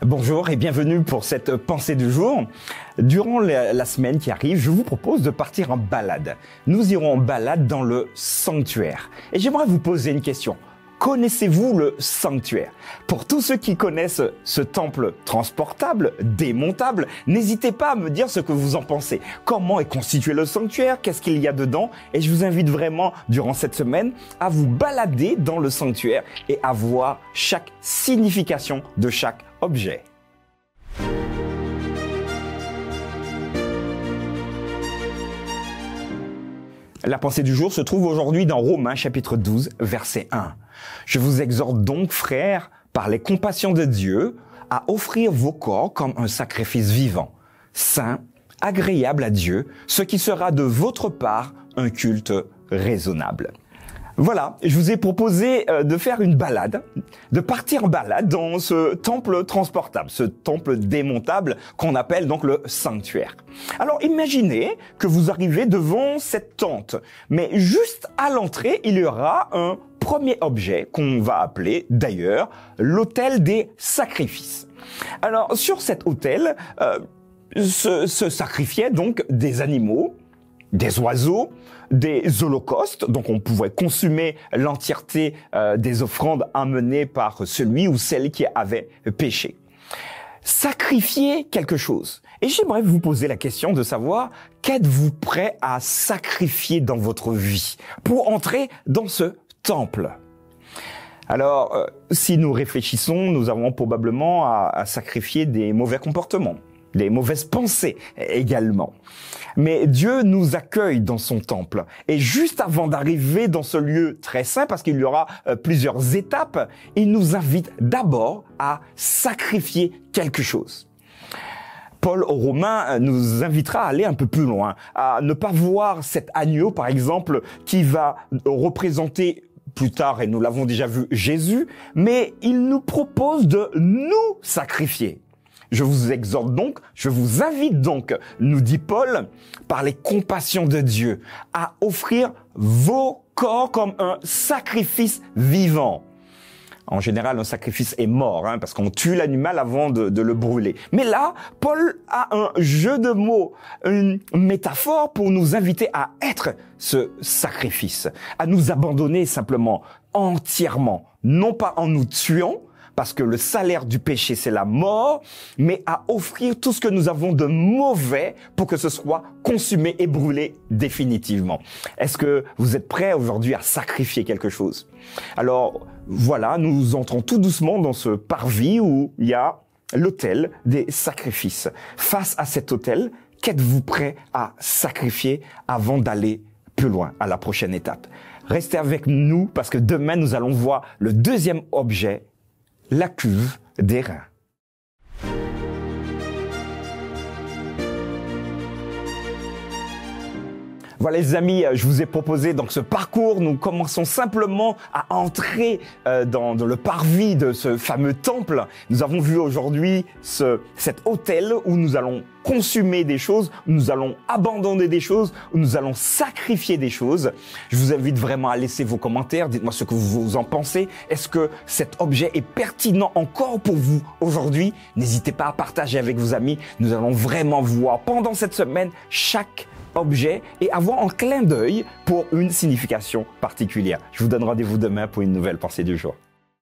Bonjour et bienvenue pour cette pensée du jour. Durant la semaine qui arrive, je vous propose de partir en balade. Nous irons en balade dans le sanctuaire. Et j'aimerais vous poser une question. Connaissez-vous le sanctuaire? Pour tous ceux qui connaissent ce temple transportable, démontable, n'hésitez pas à me dire ce que vous en pensez. Comment est constitué le sanctuaire? Qu'est-ce qu'il y a dedans? Et je vous invite vraiment, durant cette semaine, à vous balader dans le sanctuaire et à voir chaque signification de chaque objet. La pensée du jour se trouve aujourd'hui dans Romains chapitre 12, verset 1. Je vous exhorte donc, frères, par les compassions de Dieu, à offrir vos corps comme un sacrifice vivant, saint, agréable à Dieu, ce qui sera de votre part un culte raisonnable. Voilà, je vous ai proposé de faire une balade, de partir en balade dans ce temple transportable, ce temple démontable qu'on appelle donc le sanctuaire. Alors imaginez que vous arrivez devant cette tente, mais juste à l'entrée, il y aura un premier objet qu'on va appeler d'ailleurs l'autel des sacrifices. Alors sur cet autel se sacrifiaient donc des animaux, des oiseaux, des holocaustes, donc on pouvait consumer l'entièreté des offrandes amenées par celui ou celle qui avait péché. Sacrifier quelque chose. Et j'aimerais vous poser la question de savoir, qu'êtes-vous prêt à sacrifier dans votre vie pour entrer dans ce temple? Alors, si nous réfléchissons, nous avons probablement à sacrifier des mauvais comportements, des mauvaises pensées également. Mais Dieu nous accueille dans son temple. Et juste avant d'arriver dans ce lieu très saint, parce qu'il y aura plusieurs étapes, il nous invite d'abord à sacrifier quelque chose. Paul aux Romains nous invitera à aller un peu plus loin, à ne pas voir cet agneau, par exemple, qui va représenter plus tard, et nous l'avons déjà vu, Jésus, mais il nous propose de nous sacrifier. Je vous exhorte donc, je vous invite donc, nous dit Paul, par les compassions de Dieu, à offrir vos corps comme un sacrifice vivant. En général, un sacrifice est mort, parce qu'on tue l'animal avant de le brûler. Mais là, Paul a un jeu de mots, une métaphore pour nous inviter à être ce sacrifice, à nous abandonner simplement, entièrement, non pas en nous tuant, parce que le salaire du péché, c'est la mort, mais à offrir tout ce que nous avons de mauvais pour que ce soit consumé et brûlé définitivement. Est-ce que vous êtes prêts aujourd'hui à sacrifier quelque chose? Alors, voilà, nous entrons tout doucement dans ce parvis où il y a l'autel des sacrifices. Face à cet autel, qu'êtes-vous prêts à sacrifier avant d'aller plus loin, à la prochaine étape? Restez avec nous parce que demain, nous allons voir le deuxième objet, la cuve des reins. Voilà les amis, je vous ai proposé donc ce parcours. Nous commençons simplement à entrer dans le parvis de ce fameux temple. Nous avons vu aujourd'hui cet autel où nous allons consumer des choses, où nous allons abandonner des choses, où nous allons sacrifier des choses. Je vous invite vraiment à laisser vos commentaires. Dites-moi ce que vous en pensez. Est-ce que cet objet est pertinent encore pour vous aujourd'hui? N'hésitez pas à partager avec vos amis. Nous allons vraiment voir pendant cette semaine chaque objet et avoir un clin d'œil pour une signification particulière. Je vous donne rendez-vous demain pour une nouvelle pensée du jour.